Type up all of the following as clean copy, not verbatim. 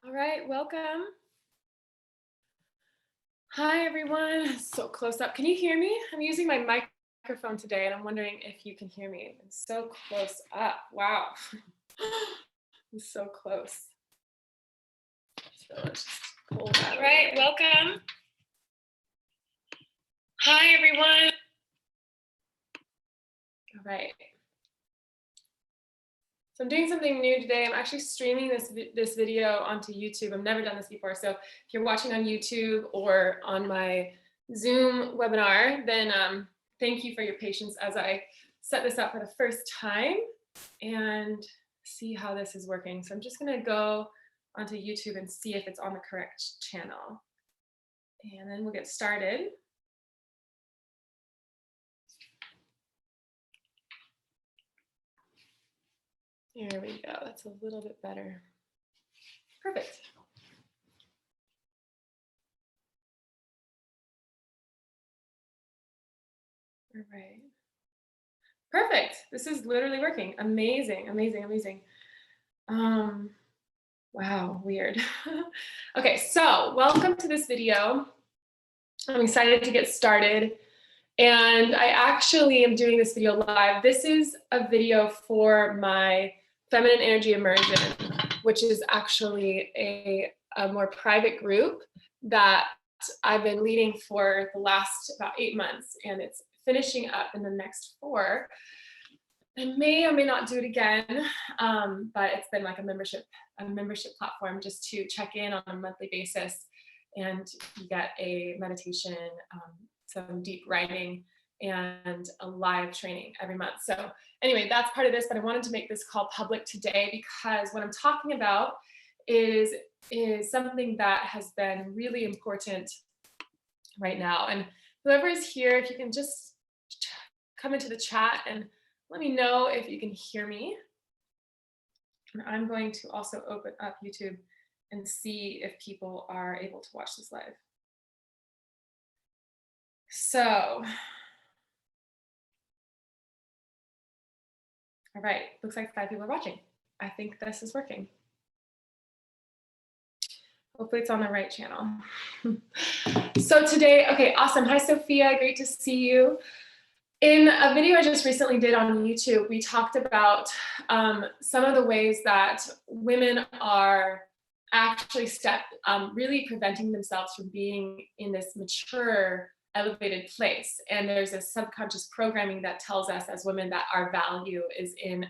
All right, welcome. Hi, everyone. So close up. Can you hear me? I'm using my microphone today, and I'm wondering if you can hear me. I'm so close up. Wow. I'm so close. So let's just pull that. All right, welcome. Hi, everyone. All right. So I'm doing something new today. I'm actually streaming this video onto YouTube. I've never done this before. So if you're watching on YouTube or on my Zoom webinar, then thank you for your patience as I set this up for the first time and see how this is working. So I'm just going to go onto YouTube and see if it's on the correct channel. And then we'll get started. There we go. That's a little bit better. Perfect. All right. Perfect. This is literally working. Amazing, amazing, amazing. Wow, weird. Okay, so welcome to this video. I'm excited to get started. And I actually am doing this video live. This is a video for my feminine energy immersion, which is actually a more private group that I've been leading for the last about 8 months, and it's finishing up in the next 4. I may or may not do it again, but it's been like a membership platform just to check in on a monthly basis, and you get a meditation, some deep writing, and a live training every month. So anyway, that's part of this, but I wanted to make this call public today because what I'm talking about is something that has been really important right now. And whoever is here, if you can just come into the chat and let me know if you can hear me. And I'm going to also open up YouTube and see if people are able to watch this live. So, all right, looks like 5 people are watching. I think this is working. Hopefully it's on the right channel. So today, okay, awesome. Hi, Sophia, great to see you. In a video I just recently did on YouTube, we talked about some of the ways that women are actually really preventing themselves from being in this mature, elevated place. And there's a subconscious programming that tells us as women that our value is in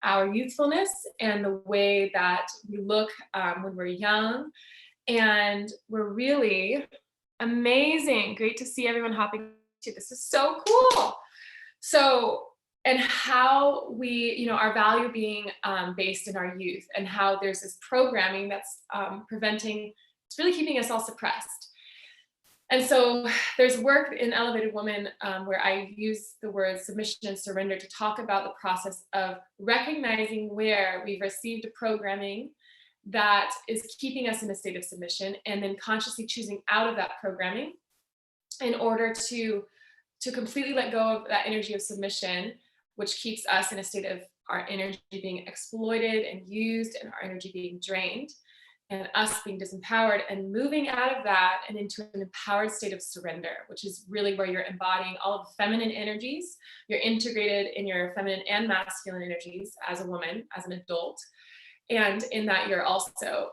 our youthfulness and the way that we look when we're young. And we're really amazing. Great to see everyone hopping to this. Is so cool. So, and how we, our value being based in our youth, and how there's this programming that's it's really keeping us all suppressed. And so there's work in Elevated Woman where I use the words submission and surrender to talk about the process of recognizing where we've received a programming that is keeping us in a state of submission, and then consciously choosing out of that programming in order to completely let go of that energy of submission, which keeps us in a state of our energy being exploited and used and our energy being drained and us being disempowered, and moving out of that and into an empowered state of surrender, which is really where you're embodying all of the feminine energies. You're integrated in your feminine and masculine energies as a woman, as an adult. And in that you're also,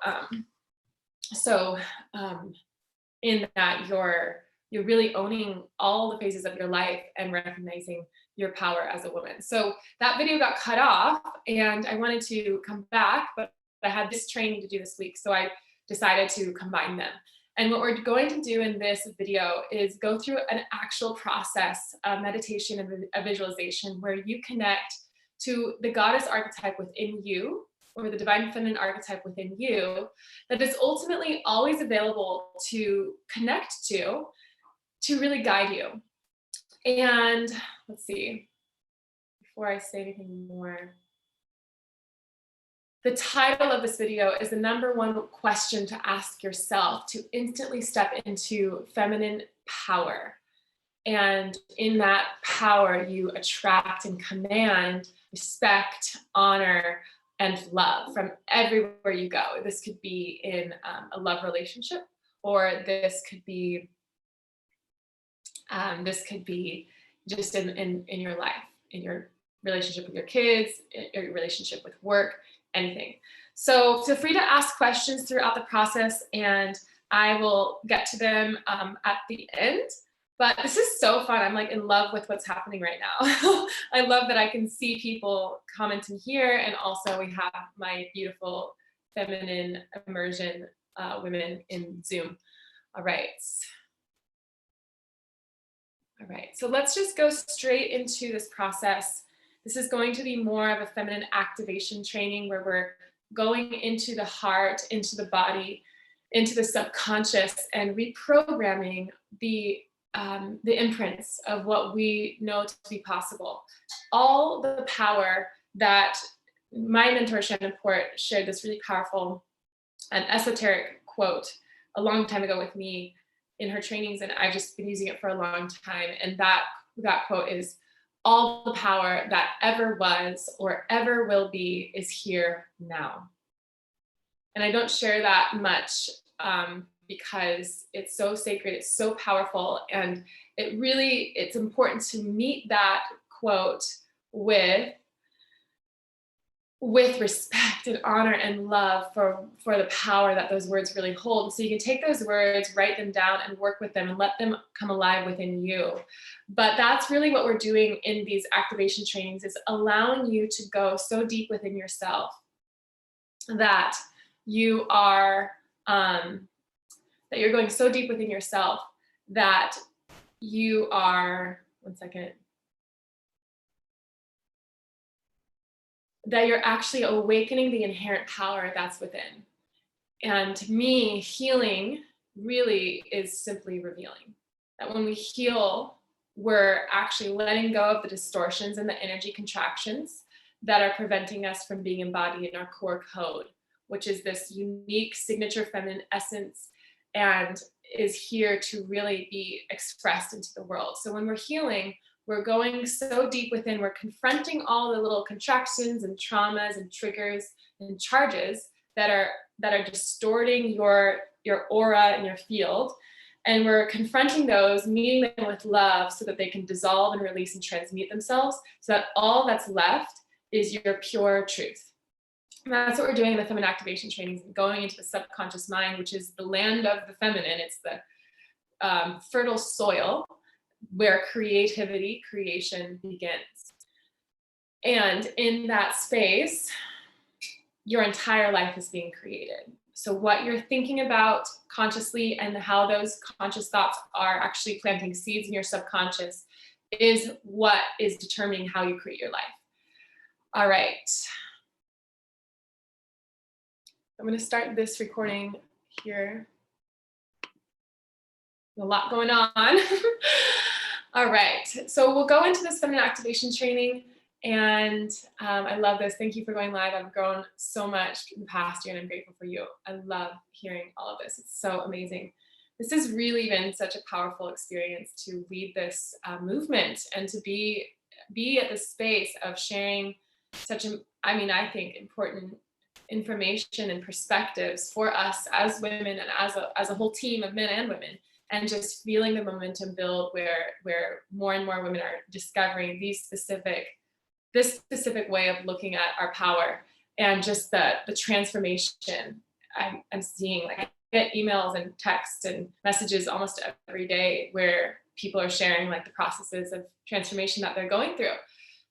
in that you're really owning all the phases of your life and recognizing your power as a woman. So that video got cut off and I wanted to come back, but I had this training to do this week. So I decided to combine them. And what we're going to do in this video is go through an actual process, a meditation and a visualization where you connect to the goddess archetype within you, or the divine feminine archetype within you, that is ultimately always available to connect to really guide you. And let's see, before I say anything more, the title of this video is the #1 question to ask yourself to instantly step into feminine power. And in that power, you attract and command respect, honor, and love from everywhere you go. This could be in a love relationship, or this could be just in your life, in your relationship with your kids, in your relationship with work, anything. So feel free to ask questions throughout the process, and I will get to them at the end. But this is so fun. I'm like in love with what's happening right now. I love that I can see people commenting here, and also we have my beautiful feminine immersion women in Zoom. All right. All right, so let's just go straight into this process. This is going to be more of a feminine activation training where we're going into the heart, into the body, into the subconscious, and reprogramming the imprints of what we know to be possible. All the power that my mentor Shannon Port shared this really powerful and esoteric quote a long time ago with me in her trainings, and I've just been using it for a long time. And that quote is, all the power that ever was or ever will be is here now. And I don't share that much because it's so sacred, it's so powerful, and it's important to meet that quote with respect and honor and love for the power that those words really hold. So you can take those words, write them down, and work with them and let them come alive within you. But that's really what we're doing in these activation trainings, is allowing you to go so deep within yourself that you are that you're going so deep within yourself that you are, one second, that you're actually awakening the inherent power that's within. And to me, healing really is simply revealing. That when we heal, we're actually letting go of the distortions and the energy contractions that are preventing us from being embodied in our core code, which is this unique signature feminine essence and is here to really be expressed into the world. So when we're healing, we're going so deep within, we're confronting all the little contractions and traumas and triggers and charges that are distorting your aura and your field. And we're confronting those, meeting them with love so that they can dissolve and release and transmute themselves, so that all that's left is your pure truth. And that's what we're doing in the feminine activation trainings, going into the subconscious mind, which is the land of the feminine. It's the fertile soil where creation begins. And in that space, your entire life is being created. So what you're thinking about consciously and how those conscious thoughts are actually planting seeds in your subconscious is what is determining how you create your life. All right. I'm going to start this recording here. A lot going on. All right, so we'll go into this feminine activation training, and I love this. Thank you for going live. I've grown so much in the past year, and I'm grateful for you. I love hearing all of this. It's so amazing. This has really been such a powerful experience to lead this movement and to be at the space of sharing such I think important information and perspectives for us as women and as a whole team of men and women. And just feeling the momentum build where more and more women are discovering this specific way of looking at our power, and just the transformation I'm seeing. Like, I get emails and texts and messages almost every day where people are sharing like the processes of transformation that they're going through.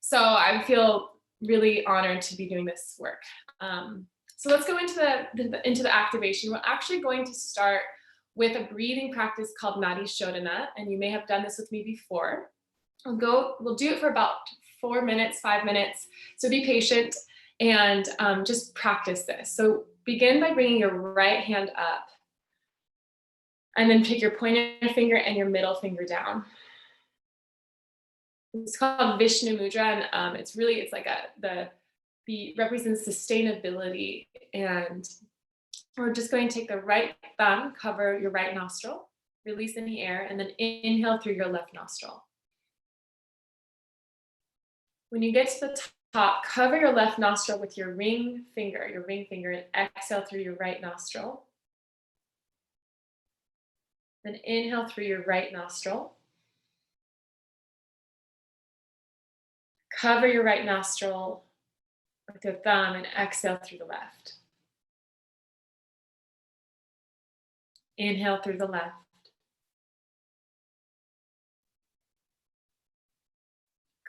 So I feel really honored to be doing this work. So let's go into the activation. We're actually going to start with a breathing practice called Nadi Shodhana, and you may have done this with me before. We'll do it for about 4 minutes, 5 minutes. So be patient and just practice this. So begin by bringing your right hand up, and then take your pointer finger and your middle finger down. It's called Vishnu Mudra, and it's like represents sustainability. And we're just going to take the right thumb, cover your right nostril, release any air, and then inhale through your left nostril. When you get to the top, cover your left nostril with your ring finger, and exhale through your right nostril. Then inhale through your right nostril. Cover your right nostril with your thumb and exhale through the left. Inhale through the left.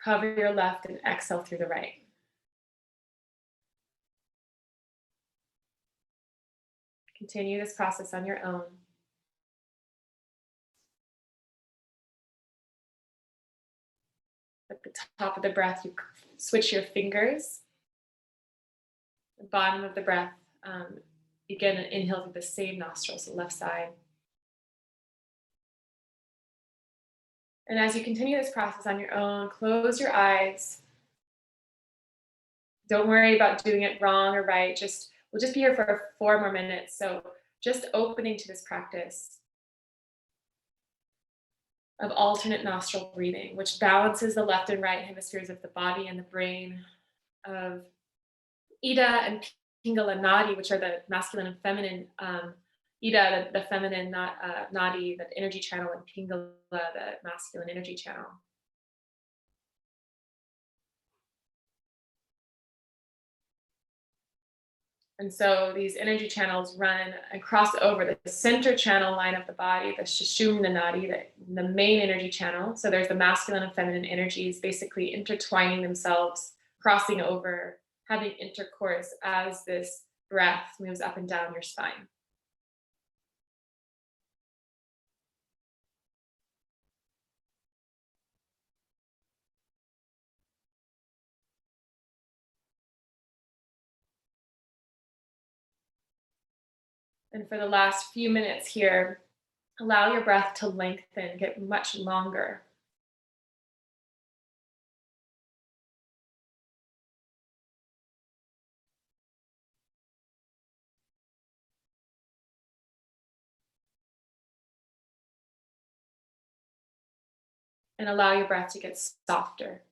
Cover your left and exhale through the right. Continue this process on your own. At the top of the breath, you switch your fingers. The bottom of the breath, begin and inhale through the same nostrils, the left side. And as you continue this process on your own, close your eyes. Don't worry about doing it wrong or right. We'll just be here for 4 more minutes. So just opening to this practice of alternate nostril breathing, which balances the left and right hemispheres of the body and the brain, of Ida and Pingala Nadi, which are the masculine and feminine. Ida, the feminine, Nadi, the energy channel, and Pingala, the masculine energy channel. And so these energy channels run and cross over the center channel line of the body, the Sushumna Nadi, the main energy channel. So there's the masculine and feminine energies basically intertwining themselves, crossing over, having intercourse as this breath moves up and down your spine. And for the last few minutes here, allow your breath to lengthen, get much longer. And allow your breath to get softer.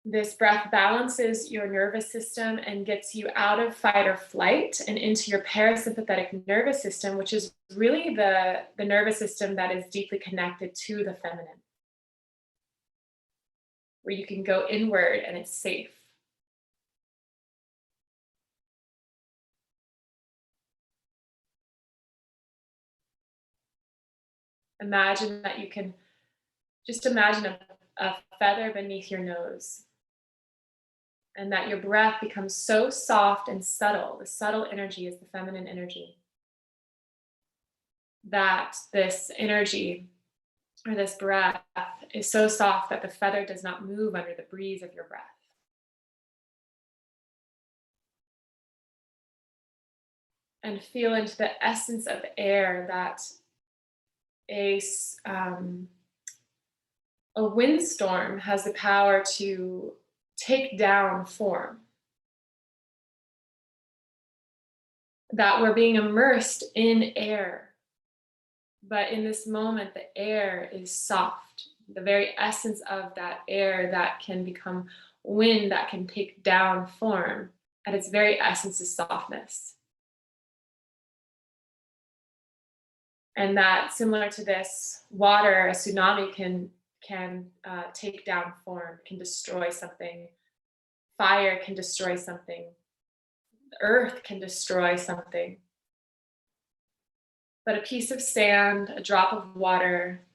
This breath balances your nervous system and gets you out of fight or flight and into your parasympathetic nervous system, which is really the nervous system that is deeply connected to the feminine, where you can go inward and it's safe. Imagine that you can just imagine a feather beneath your nose, and that your breath becomes so soft and subtle. The subtle energy is the feminine energy. That this energy or this breath is so soft that the feather does not move under the breeze of your breath. And feel into the essence of air that a windstorm has the power to take down form. That we're being immersed in air. But in this moment, the air is soft. The very essence of that air that can become wind, that can take down form, at its very essence is softness. And that, similar to this, water, a tsunami can take down form, can destroy something. Fire can destroy something. The earth can destroy something. But a piece of sand, a drop of water,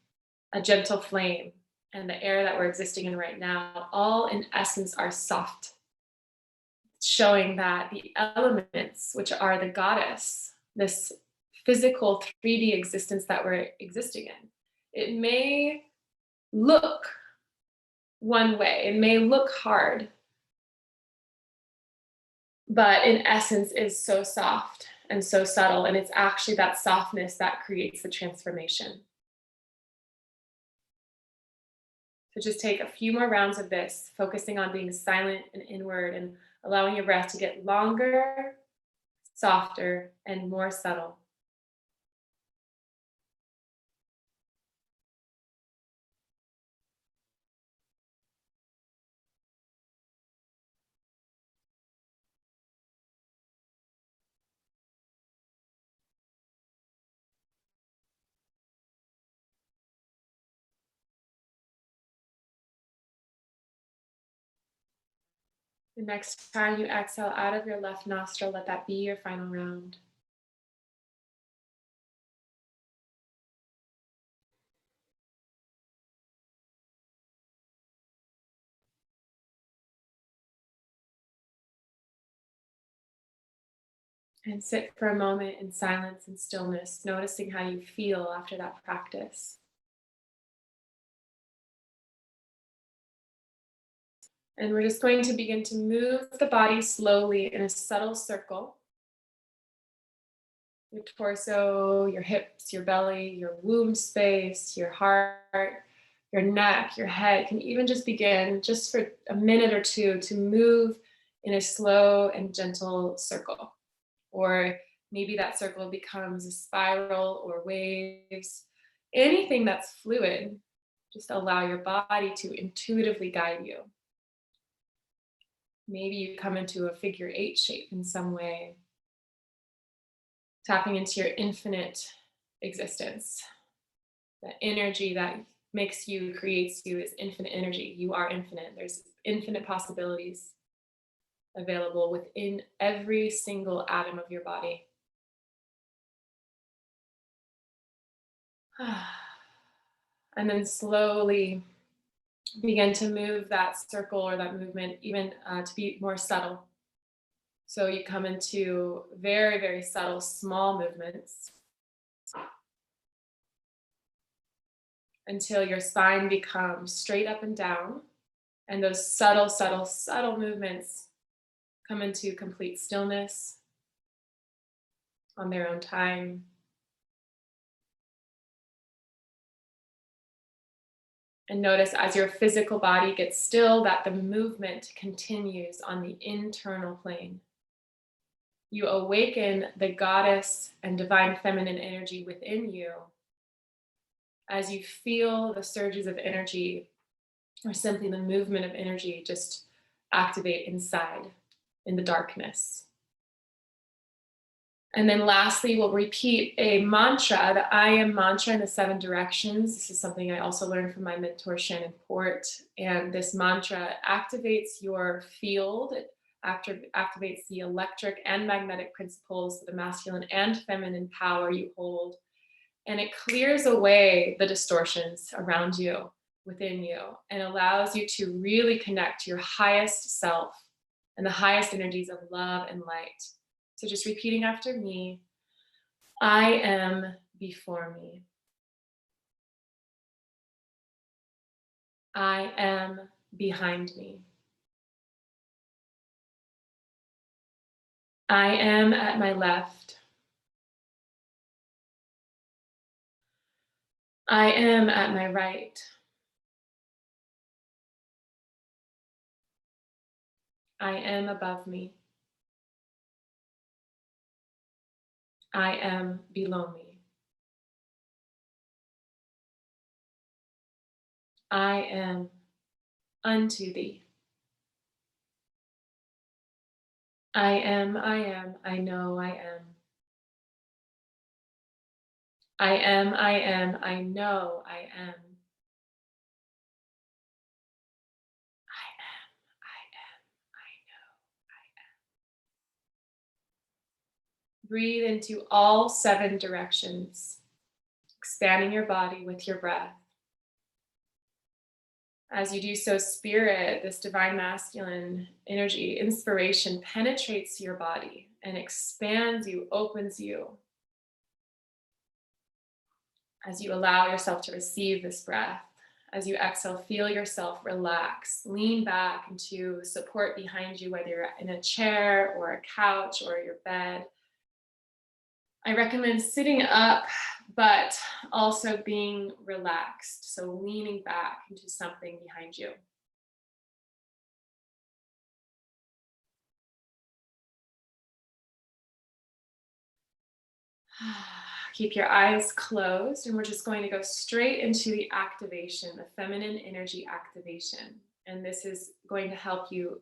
a gentle flame, and the air that we're existing in right now, all in essence are soft, showing that the elements, which are the goddess, this physical 3D existence that we're existing in, it may look one way, it may look hard, but in essence is so soft and so subtle, and it's actually that softness that creates the transformation. So just take a few more rounds of this, focusing on being silent and inward and allowing your breath to get longer, softer, and more subtle. The next time you exhale out of your left nostril, let that be your final round. And sit for a moment in silence and stillness, noticing how you feel after that practice. And we're just going to begin to move the body slowly in a subtle circle. Your torso, your hips, your belly, your womb space, your heart, your neck, your head can even just begin, just for a minute or two, to move in a slow and gentle circle. Or maybe that circle becomes a spiral or waves. Anything that's fluid, just allow your body to intuitively guide you. Maybe you come into a figure eight shape in some way, tapping into your infinite existence. The energy that makes you, creates you, is infinite energy. You are infinite. There's infinite possibilities available within every single atom of your body. And then slowly begin to move that circle or that movement even to be more subtle. So you come into very, very subtle, small movements until your spine becomes straight up and down. And those subtle, subtle, subtle movements come into complete stillness on their own time. And notice as your physical body gets still that the movement continues on the internal plane. You awaken the goddess and divine feminine energy within you as you feel the surges of energy or simply the movement of energy just activate inside in the darkness. And then lastly, we'll repeat a mantra, the I am mantra in the 7 directions. This is something I also learned from my mentor, Shannon Port. And this mantra activates your field. It activates the electric and magnetic principles, the masculine and feminine power you hold. And it clears away the distortions around you, within you, and allows you to really connect to your highest self and the highest energies of love and light. So just repeating after me, I am before me. I am behind me. I am at my left. I am at my right. I am above me. I am below me. I am unto thee. I am, I know I am. I am, I know I am. I am, I know I am. Breathe into all 7 directions, expanding your body with your breath. As you do so, spirit, this divine masculine energy, inspiration penetrates your body and expands you, opens you. As you allow yourself to receive this breath, as you exhale, feel yourself relax, lean back into support behind you, whether you're in a chair or a couch or your bed. I recommend sitting up, but also being relaxed. So leaning back into something behind you. Keep your eyes closed, and we're just going to go straight into the activation, the feminine energy activation. And this is going to help you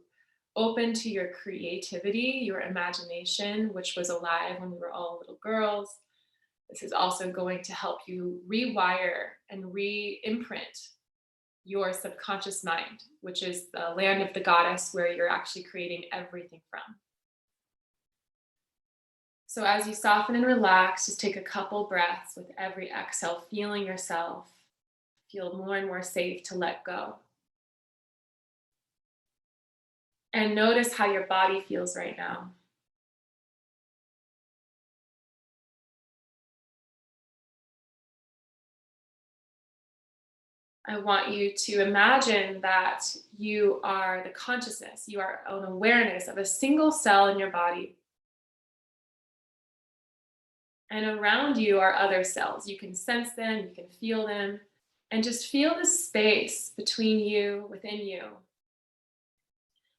open to your creativity, your imagination, which was alive when we were all little girls. This is also going to help you rewire and re-imprint your subconscious mind, which is the land of the goddess where you're actually creating everything from. So as you soften and relax, just take a couple breaths with every exhale, feeling yourself feel more and more safe to let go. And notice how your body feels right now. I want you to imagine that you are the consciousness, you are an awareness of a single cell in your body. And around you are other cells. You can sense them, you can feel them, and just feel the space between you, within you.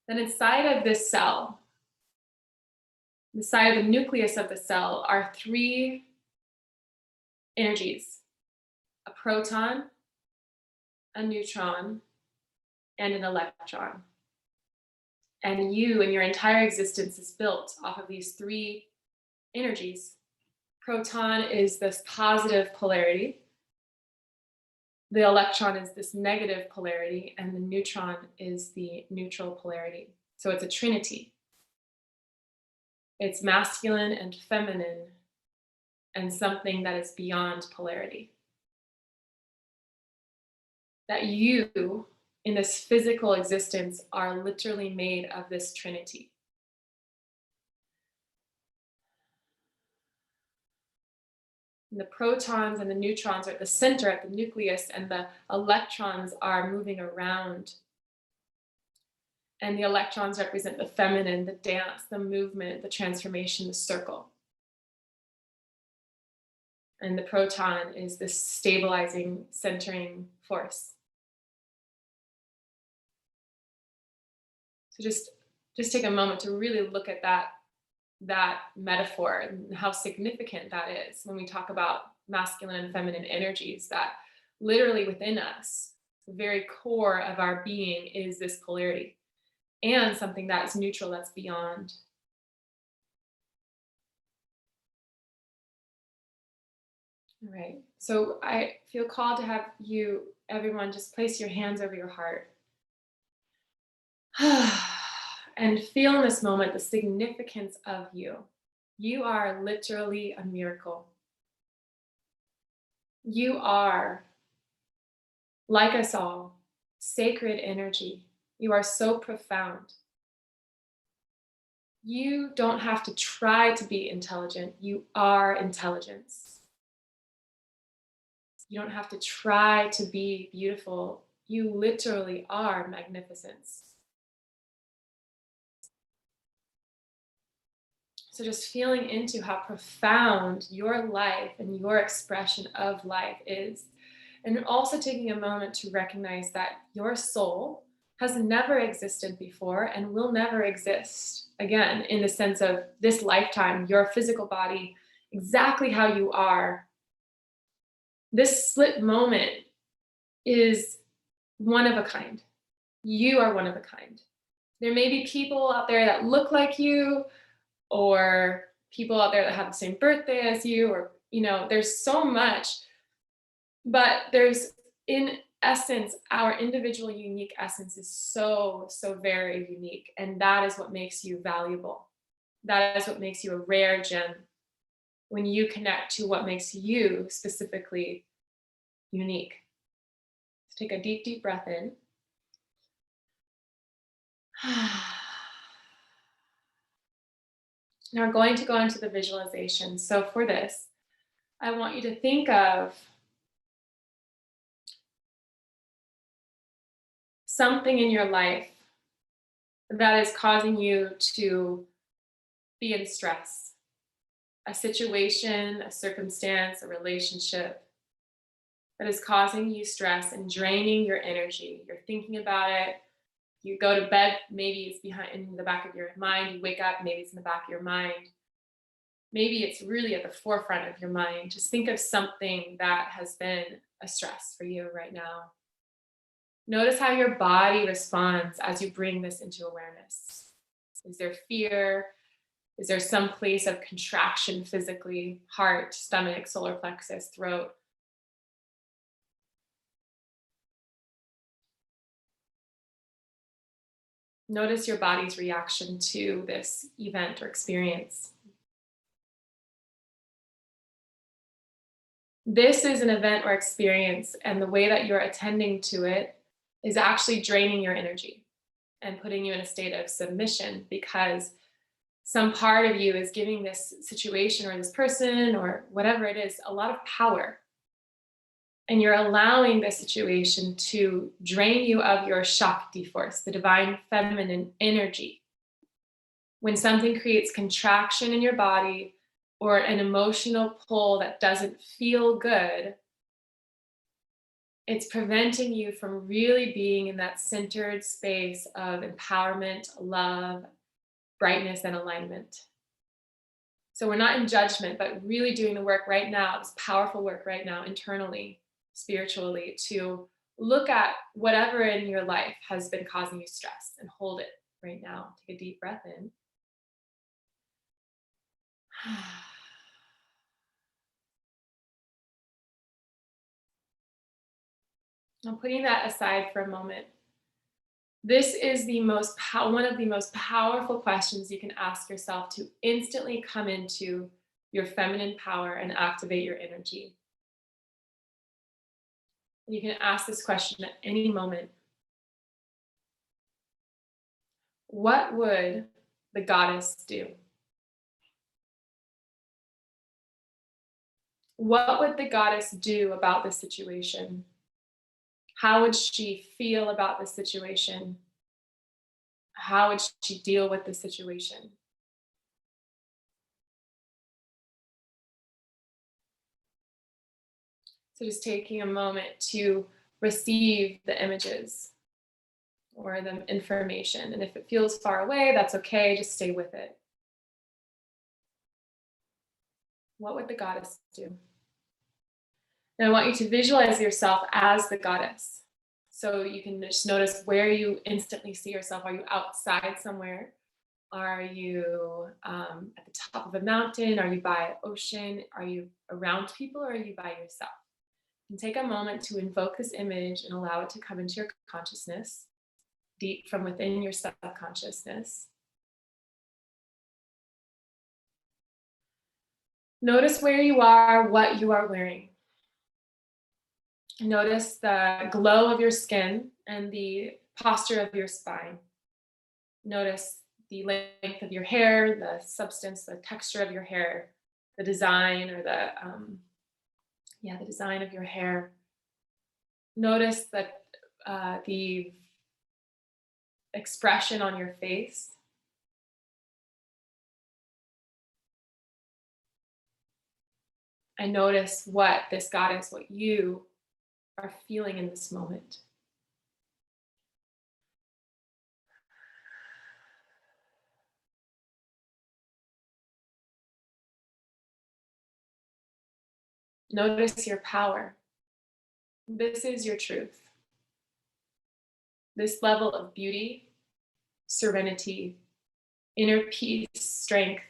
Then inside of this cell, inside of the nucleus of the cell, are three energies: a proton, a neutron, and an electron. And you and your entire existence is built off of these three energies. Proton is this positive polarity. The electron is this negative polarity, and the neutron is the neutral polarity. So it's a trinity. It's masculine and feminine, and something that is beyond polarity. That you, in this physical existence, are literally made of this trinity. And the protons and the neutrons are at the center, at the nucleus, and the electrons are moving around. And the electrons represent the feminine, the dance, the movement, the transformation, the circle. And the proton is this stabilizing, centering force. So just take a moment to really look at that metaphor and how significant that is when we talk about masculine and feminine energies, that literally within us, the very core of our being is this polarity and something that is neutral, that's beyond. All right, so I feel called to have you, everyone, just place your hands over your heart. And feel in this moment the significance of you. You are literally a miracle. You are, like us all, sacred energy. You are so profound. You don't have to try to be intelligent. You are intelligence. You don't have to try to be beautiful. You literally are magnificence. So just feeling into how profound your life and your expression of life is. And also taking a moment to recognize that your soul has never existed before and will never exist again, in the sense of this lifetime, your physical body, exactly how you are. This split moment is one of a kind. You are one of a kind. There may be people out there that look like you, or people out there that have the same birthday as you, or, there's so much, but there's, in essence, our individual unique essence is so, so very unique. And that is what makes you valuable. That is what makes you a rare gem when you connect to what makes you specifically unique. So take a deep, deep breath in. Now we're going to go into the visualization. So for this, I want you to think of something in your life that is causing you to be in stress. A situation, a circumstance, a relationship that is causing you stress and draining your energy. You're thinking about it. You go to bed, maybe it's behind in the back of your mind. You wake up, maybe it's in the back of your mind. Maybe it's really at the forefront of your mind. Just think of something that has been a stress for you right now. Notice how your body responds as you bring this into awareness. Is there fear? Is there some place of contraction physically? Heart, stomach, solar plexus, throat? Notice your body's reaction to this event or experience. This is an event or experience, and the way that you're attending to it is actually draining your energy and putting you in a state of submission, because some part of you is giving this situation or this person or whatever it is a lot of power. And you're allowing this situation to drain you of your Shakti force, the divine feminine energy. When something creates contraction in your body or an emotional pull that doesn't feel good, it's preventing you from really being in that centered space of empowerment, love, brightness, and alignment. So we're not in judgment, but really doing the work right now, this powerful work right now, internally, spiritually, to look at whatever in your life has been causing you stress and hold it right now. Take a deep breath in. Now, putting that aside for a moment, this is one of the most powerful questions you can ask yourself to instantly come into your feminine power and activate your energy. You can ask this question at any moment. What would the goddess do? What would the goddess do about this situation? How would she feel about this situation? How would she deal with the situation? So just taking a moment to receive the images or the information. And if it feels far away, that's okay. Just stay with it. What would the goddess do? And I want you to visualize yourself as the goddess. So you can just notice where you instantly see yourself. Are you outside somewhere? Are you at the top of a mountain? Are you by an ocean? Are you around people, or are you by yourself? And take a moment to invoke this image and allow it to come into your consciousness, deep from within your subconsciousness. Notice where you are, what you are wearing. Notice the glow of your skin and the posture of your spine. Notice the length of your hair, the substance, the texture of your hair, the design or the design of your hair. Notice that the expression on your face. And notice what this goddess, what you are feeling in this moment. Notice your power. This is your truth. This level of beauty, serenity, inner peace, strength,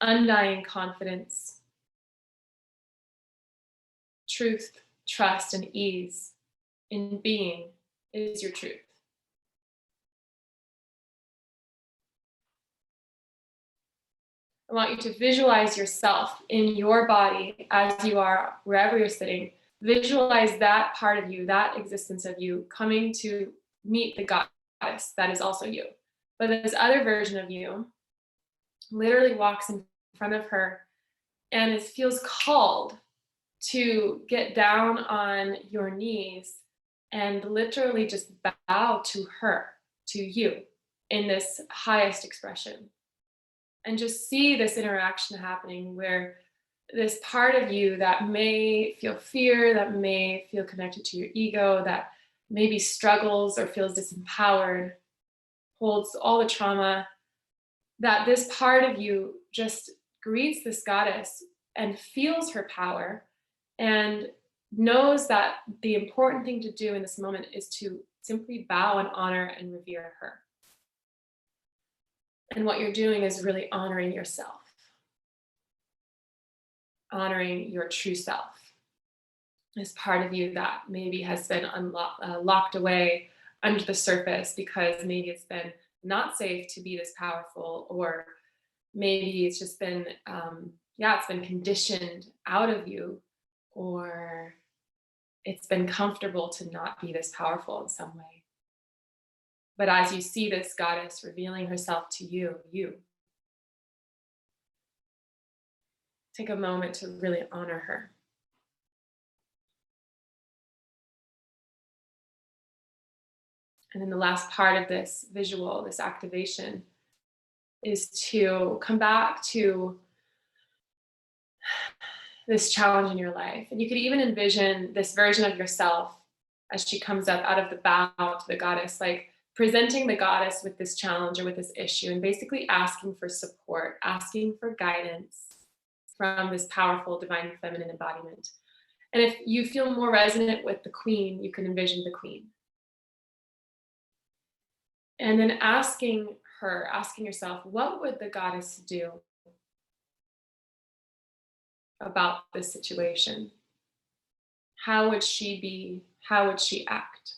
undying confidence, truth, trust, and ease in being is your truth. I want you to visualize yourself in your body as you are, wherever you're sitting. Visualize that part of you, that existence of you, coming to meet the goddess that is also you. But this other version of you literally walks in front of her and it feels called to get down on your knees and literally just bow to her, to you, in this highest expression. And just see this interaction happening where this part of you that may feel fear, that may feel connected to your ego, that maybe struggles or feels disempowered, holds all the trauma, that this part of you just greets this goddess and feels her power and knows that the important thing to do in this moment is to simply bow and honor and revere her. And what you're doing is really honoring yourself, honoring your true self. This part of you that maybe has been locked away under the surface because maybe it's been not safe to be this powerful, or maybe it's just been, yeah, it's been conditioned out of you, or it's been comfortable to not be this powerful in some way. But as you see this goddess revealing herself to you, you take a moment to really honor her. And then the last part of this visual, this activation, is to come back to this challenge in your life. And you could even envision this version of yourself as she comes up out of the bow to the goddess, like presenting the goddess with this challenge or with this issue, and basically asking for support, asking for guidance from this powerful divine feminine embodiment. And if you feel more resonant with the queen, you can envision the queen. And then asking her, asking yourself, what would the goddess do about this situation? How would she be? How would she act?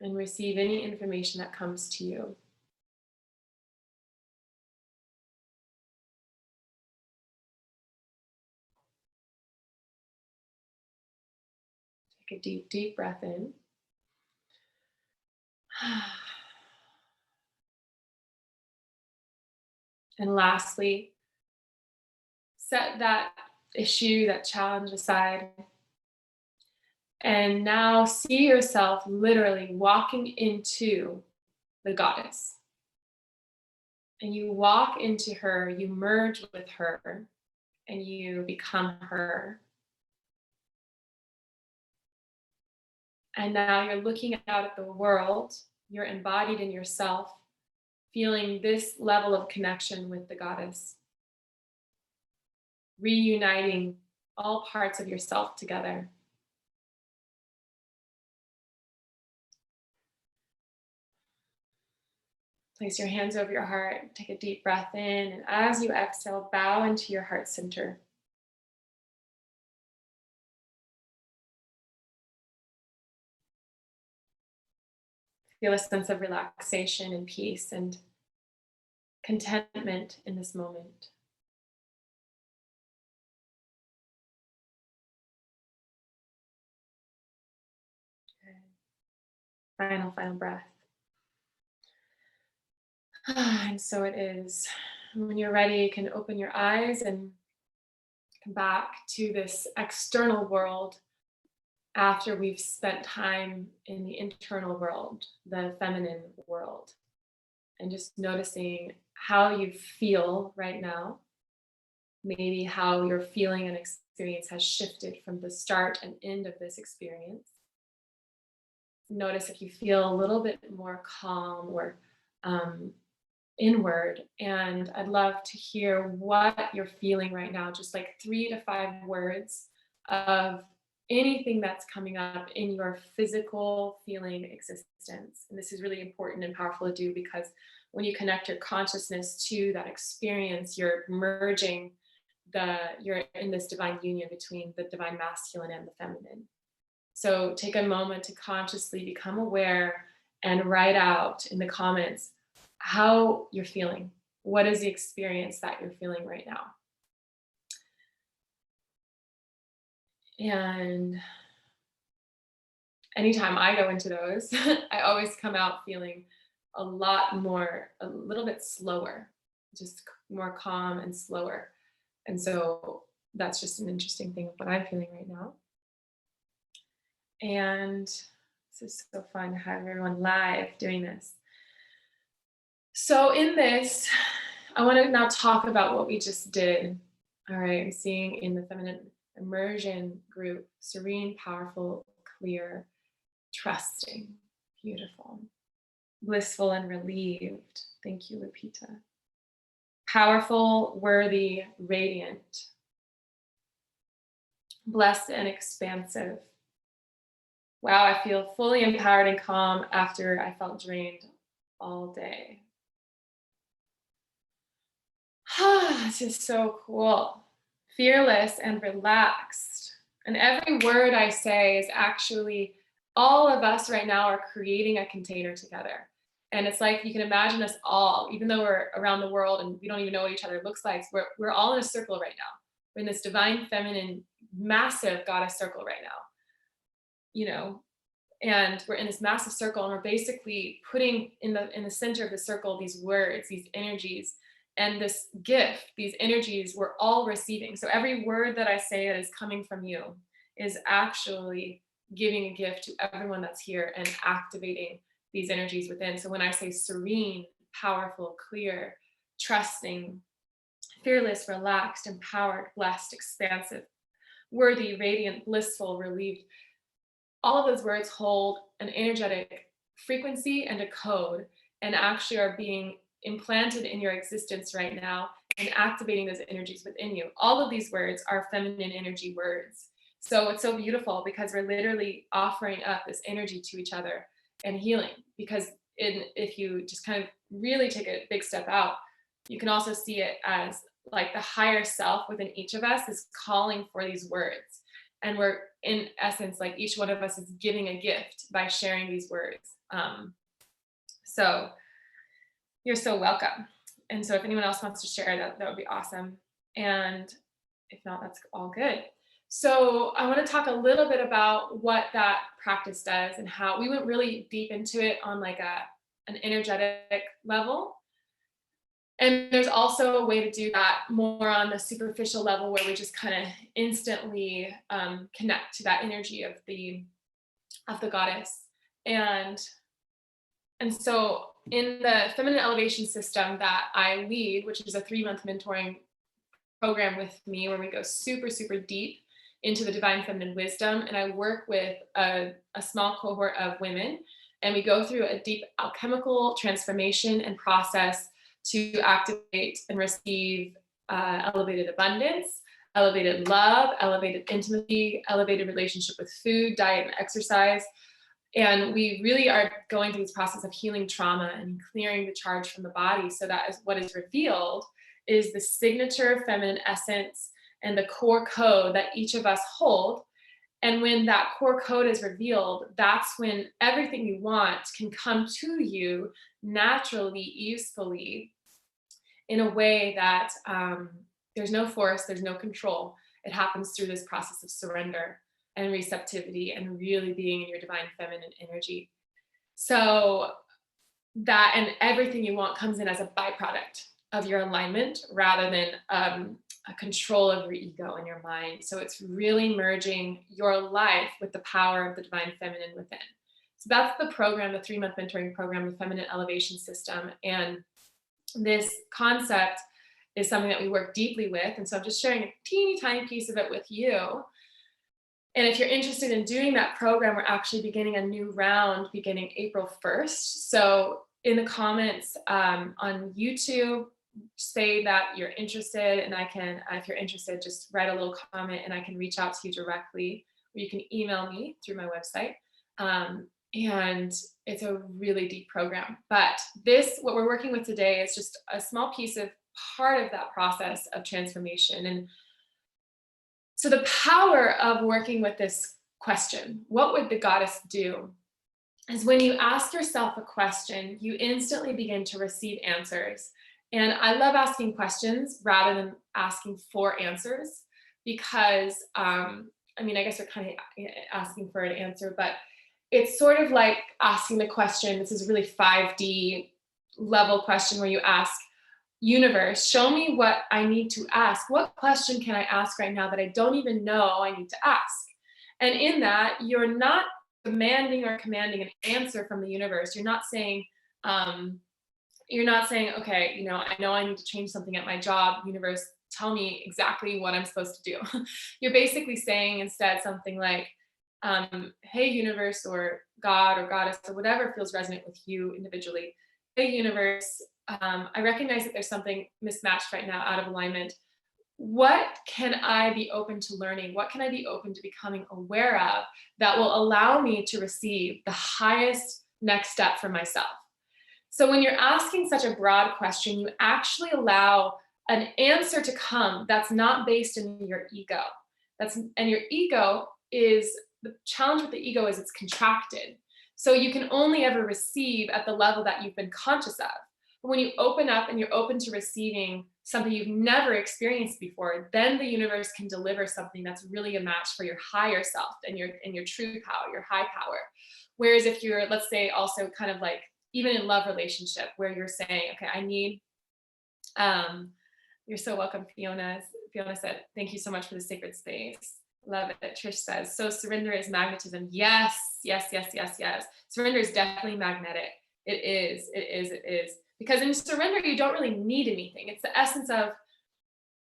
And receive any information that comes to you. Take a deep, deep breath in. And lastly, set that issue, that challenge aside. And now see yourself literally walking into the goddess. And you walk into her, you merge with her, and you become her. And now you're looking out at the world, you're embodied in yourself, feeling this level of connection with the goddess, reuniting all parts of yourself together. Place your hands over your heart, take a deep breath in, and as you exhale, bow into your heart center. Feel a sense of relaxation and peace and contentment in this moment. Final breath. And so it is. When you're ready, you can open your eyes and come back to this external world after we've spent time in the internal world, the feminine world, and just noticing how you feel right now, maybe how your feeling and experience has shifted from the start and end of this experience. Notice if you feel a little bit more calm or inward. And I'd love to hear what you're feeling right now, just like 3 to 5 words of anything that's coming up in your physical feeling existence. And this is really important and powerful to do because when you connect your consciousness to that experience, you're merging you're in this divine union between the divine masculine and the feminine. So take a moment to consciously become aware and write out in the comments how you're feeling. What is the experience that you're feeling right now? And anytime I go into those, I always come out feeling a little bit slower, just more calm and slower. And so that's just an interesting thing of what I'm feeling right now. And this is so fun to have everyone live doing this. So in this, I want to now talk about what we just did. All right, I'm seeing in the feminine immersion group, serene, powerful, clear, trusting, beautiful, blissful and relieved. Thank you, Lupita. Powerful, worthy, radiant, blessed and expansive. Wow, I feel fully empowered and calm after I felt drained all day. This is so cool. Fearless and relaxed And every word I say is actually, all of us right now are creating a container together. And it's like you can imagine us all, even though we're around the world and we don't even know what each other looks like, we're all in a circle right now. We're in this divine feminine, massive goddess circle right now, you know, and we're in this massive circle, and we're basically putting in the center of the circle these words, these energies, and this gift, these energies we're all receiving. So every word that I say that is coming from you is actually giving a gift to everyone that's here and activating these energies within. So when I say serene, powerful, clear, trusting, fearless, relaxed, empowered, blessed, expansive, worthy, radiant, blissful, relieved, all of those words hold an energetic frequency and a code, and actually are being implanted in your existence right now and activating those energies within you. All of these words are feminine energy words. So it's so beautiful because we're literally offering up this energy to each other and healing. Because if you just kind of really take a big step out, you can also see it as like the higher self within each of us is calling for these words. And we're, in essence, like each one of us is giving a gift by sharing these words. So you're so welcome. And so if anyone else wants to share, that would be awesome. And if not, that's all good. So I want to talk a little bit about what that practice does and how we went really deep into it on like an energetic level. And there's also a way to do that more on the superficial level where we just kind of instantly connect to that energy of the goddess. And so in the feminine elevation system that I lead, which is a 3-month mentoring program with me where we go super, super deep into the divine feminine wisdom, and I work with a small cohort of women, and we go through a deep alchemical transformation and process to activate and receive elevated abundance, elevated love, elevated intimacy, elevated relationship with food, diet, and exercise. And we really are going through this process of healing trauma and clearing the charge from the body. So that is what is revealed is the signature feminine essence and the core code that each of us hold. And when that core code is revealed, that's when everything you want can come to you naturally, easefully, in a way that there's no force, there's no control. It happens through this process of surrender and receptivity and really being in your divine feminine energy. So that and everything you want comes in as a byproduct of your alignment rather than a control of your ego and your mind. So it's really merging your life with the power of the divine feminine within. So that's the program, the 3-month mentoring program, the Feminine Elevation System. And this concept is something that we work deeply with. And so I'm just sharing a teeny tiny piece of it with you. And if you're interested in doing that program, we're actually beginning a new round beginning April 1st. So in the comments on YouTube, say that you're interested, and I can, if you're interested, just write a little comment and I can reach out to you directly, or you can email me through my website. And it's a really deep program. But what we're working with today is just a small piece of part of that process of transformation. And so the power of working with this question, what would the goddess do? Is when you ask yourself a question, you instantly begin to receive answers. And I love asking questions rather than asking for answers because, I guess we're kind of asking for an answer, but it's sort of like asking the question, this is a really 5D level question where you ask, universe, show me what I need to ask. What question can I ask right now that I don't even know I need to ask? And in that, you're not demanding or commanding an answer from the universe. You're not saying, okay, I know I need to change something at my job. Universe, tell me exactly what I'm supposed to do. You're basically saying instead something like, hey, universe, or God or goddess, or whatever feels resonant with you individually. Hey, universe, I recognize that there's something mismatched right now, out of alignment. What can I be open to learning? What can I be open to becoming aware of that will allow me to receive the highest next step for myself? So when you're asking such a broad question, you actually allow an answer to come that's not based in your ego. And your ego is, the challenge with the ego is it's contracted. So you can only ever receive at the level that you've been conscious of. But when you open up and you're open to receiving something you've never experienced before, then the universe can deliver something that's really a match for your higher self and your true power, your high power. Whereas if you're, let's say, also kind of like even in love relationship where you're saying, okay, I need, you're so welcome, Fiona. Fiona said, thank you so much for the sacred space. Love it. Trish says, so surrender is magnetism. Yes, yes, yes, yes, yes. Surrender is definitely magnetic. It is, it is, it is. Because in surrender, you don't really need anything. It's the essence of,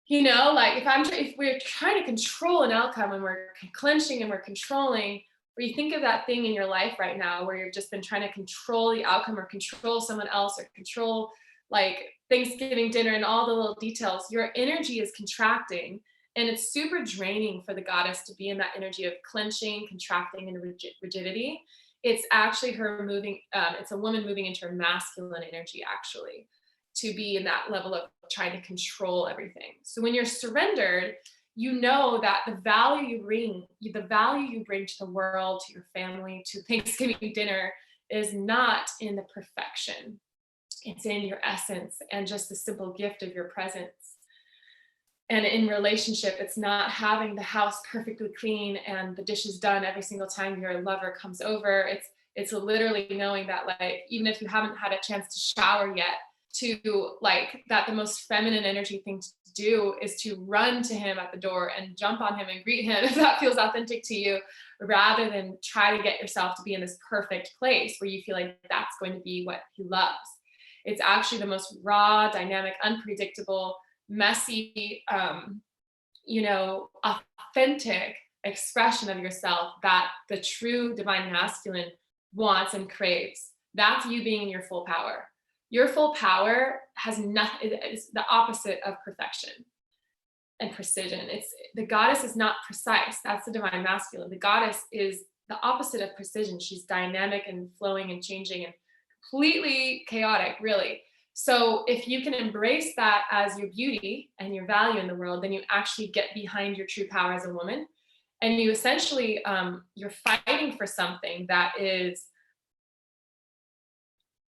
you know, like if we're trying to control an outcome and we're clenching and we're controlling, where you think of that thing in your life right now where you've just been trying to control the outcome or control someone else or control like Thanksgiving dinner and all the little details, your energy is contracting. And it's super draining for the goddess to be in that energy of clenching, contracting, and rigidity. It's actually her moving, it's a woman moving into her masculine energy, actually, to be in that level of trying to control everything. So when you're surrendered, you know that the value you bring to the world, to your family, to Thanksgiving dinner is not in the perfection. It's in your essence and just the simple gift of your presence. And in relationship, it's not having the house perfectly clean and the dishes done every single time your lover comes over. It's literally knowing that, like, even if you haven't had a chance to shower yet, to like that the most feminine energy thing to do is to run to him at the door and jump on him and greet him if that feels authentic to you, rather than try to get yourself to be in this perfect place where you feel like that's going to be what he loves. It's actually the most raw, dynamic, unpredictable, messy, you know, authentic expression of yourself that the true divine masculine wants and craves. That's you being in your full power. Your full power has nothing, it's the opposite of perfection and precision. It's the goddess is not precise. That's the divine masculine. The goddess is the opposite of precision. She's dynamic and flowing and changing and completely chaotic, really. So if you can embrace that as your beauty and your value in the world, then you actually get behind your true power as a woman. And you essentially, you're fighting for something that is,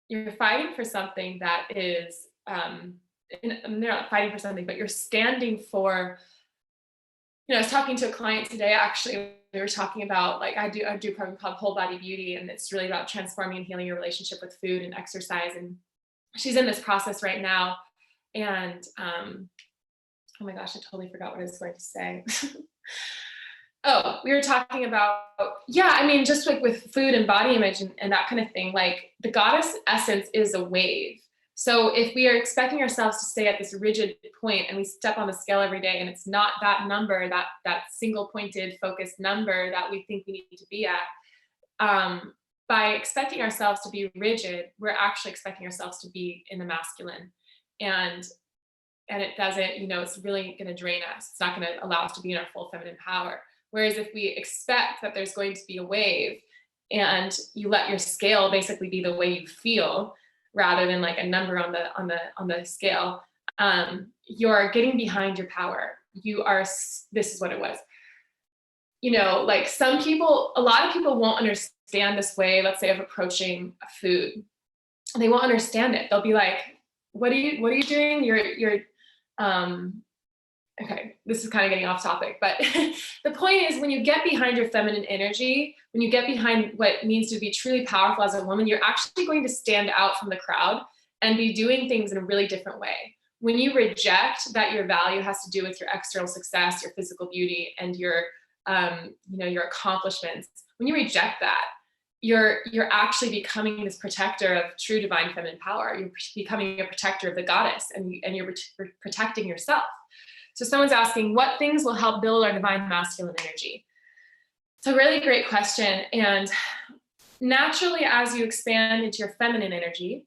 you're not fighting for something, but you're standing for, you know, I was talking to a client today, actually, we were talking about, like, I do a program called Whole Body Beauty, and it's really about transforming and healing your relationship with food and exercise. And she's in this process right now. And, oh my gosh, I totally forgot what I was going to say. Oh, we were talking about, yeah, I mean, just like with food and body image and that kind of thing, like the goddess essence is a wave. So if we are expecting ourselves to stay at this rigid point and we step on the scale every day and it's not that number, that single pointed focused number that we think we need to be at, by expecting ourselves to be rigid, we're actually expecting ourselves to be in the masculine. And it doesn't, you know, it's really going to drain us. It's not going to allow us to be in our full feminine power. Whereas if we expect that there's going to be a wave and you let your scale basically be the way you feel rather than like a number on the scale, you're getting behind your power. This is what it was. You know, like a lot of people won't understand this way, let's say, of approaching food. They won't understand it. They'll be like, what are you doing? You're okay, this is kind of getting off topic, but the point is, when you get behind your feminine energy, when you get behind what it means to be truly powerful as a woman, you're actually going to stand out from the crowd and be doing things in a really different way. When you reject that your value has to do with your external success, your physical beauty, and your your accomplishments, when you reject that, you're actually becoming this protector of true divine feminine power. You're becoming a protector of the goddess, and you're protecting yourself. So someone's asking, what things will help build our divine masculine energy? It's a really great question. And naturally, as you expand into your feminine energy,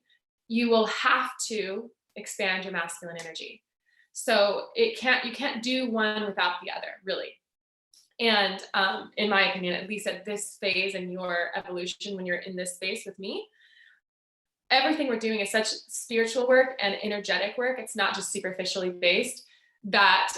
you will have to expand your masculine energy. So you can't do one without the other, really. And in my opinion, at least at this phase in your evolution, when you're in this space with me, everything we're doing is such spiritual work and energetic work. It's not just superficially based, that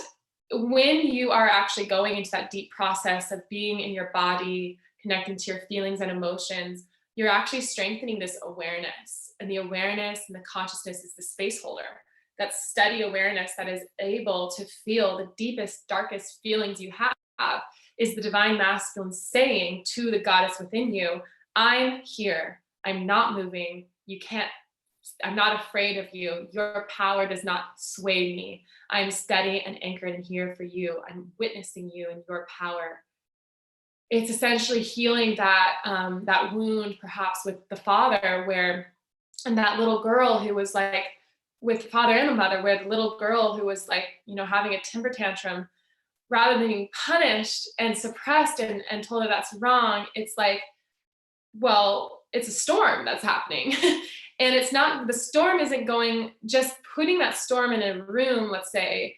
when you are actually going into that deep process of being in your body, connecting to your feelings and emotions, you're actually strengthening this awareness. And the awareness and the consciousness is the space holder. That steady awareness that is able to feel the deepest, darkest feelings you have is the divine masculine saying to the goddess within you, I'm here. I'm not moving. You can't, I'm not afraid of you. Your power does not sway me. I'm steady and anchored and here for you. I'm witnessing you and your power. It's essentially healing that that wound, perhaps with the father, where, and that little girl who was like, with father and the mother, where the little girl who was like, you know, having a temper tantrum, rather than being punished and suppressed and told her that's wrong, it's like, well, it's a storm that's happening. And it's not, the storm isn't going, just putting that storm in a room, let's say,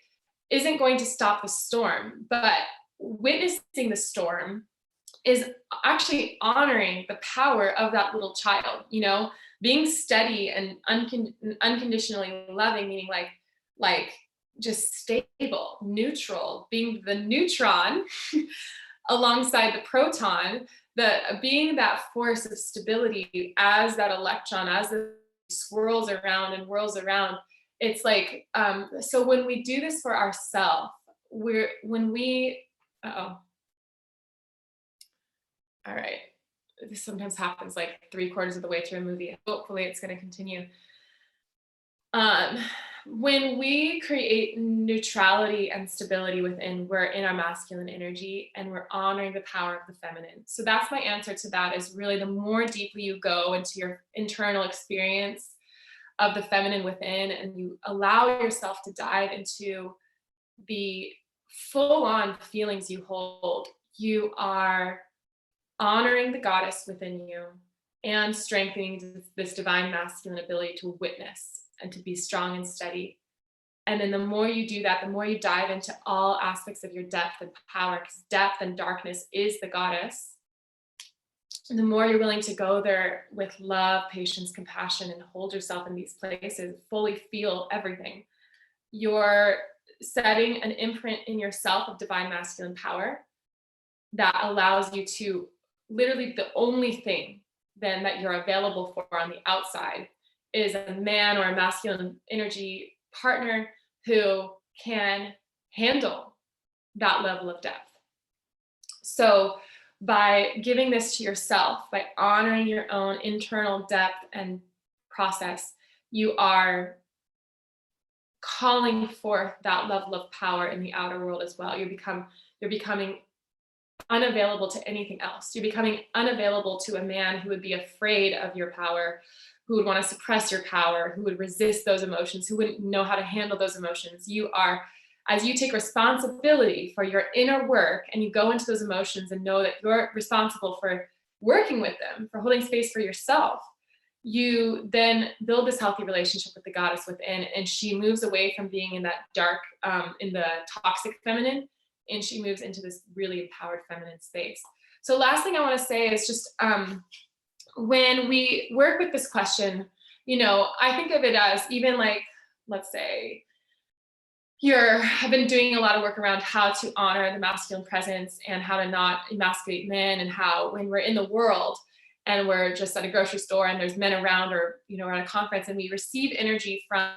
isn't going to stop the storm, but witnessing the storm is actually honoring the power of that little child, you know, being steady and unconditionally loving, meaning like just stable, neutral, being the neutron alongside the proton, the being that force of stability as that electron, as it swirls around and whirls around. It's like, so when we do this for ourselves, all right. This sometimes happens like 3/4 of the way through a movie. Hopefully it's going to continue. When we create neutrality and stability within, we're in our masculine energy and we're honoring the power of the feminine. So that's my answer to that, is really the more deeply you go into your internal experience of the feminine within and you allow yourself to dive into the full-on feelings you hold, you are honoring the goddess within you and strengthening this divine masculine ability to witness and to be strong and steady. And then the more you do that, the more you dive into all aspects of your depth and power, because depth and darkness is the goddess. And the more you're willing to go there with love, patience, compassion, and hold yourself in these places, fully feel everything, you're setting an imprint in yourself of divine masculine power that allows you to, literally the only thing then that you're available for on the outside is a man or a masculine energy partner who can handle that level of depth. So by giving this to yourself, by honoring your own internal depth and process, you are calling forth that level of power in the outer world as well. You're becoming unavailable to anything else. You're becoming unavailable to a man who would be afraid of your power, who would want to suppress your power, who would resist those emotions, who wouldn't know how to handle those emotions. You are, as you take responsibility for your inner work and you go into those emotions and know that you're responsible for working with them, for holding space for yourself, you then build this healthy relationship with the goddess within, and she moves away from being in that dark, in the toxic feminine, and she moves into this really empowered feminine space. So last thing I want to say is just, when we work with this question, you know, I think of it as even like, let's say I've been doing a lot of work around how to honor the masculine presence and how to not emasculate men, and how when we're in the world and we're just at a grocery store and there's men around, or, you know, we're at a conference and we receive energy from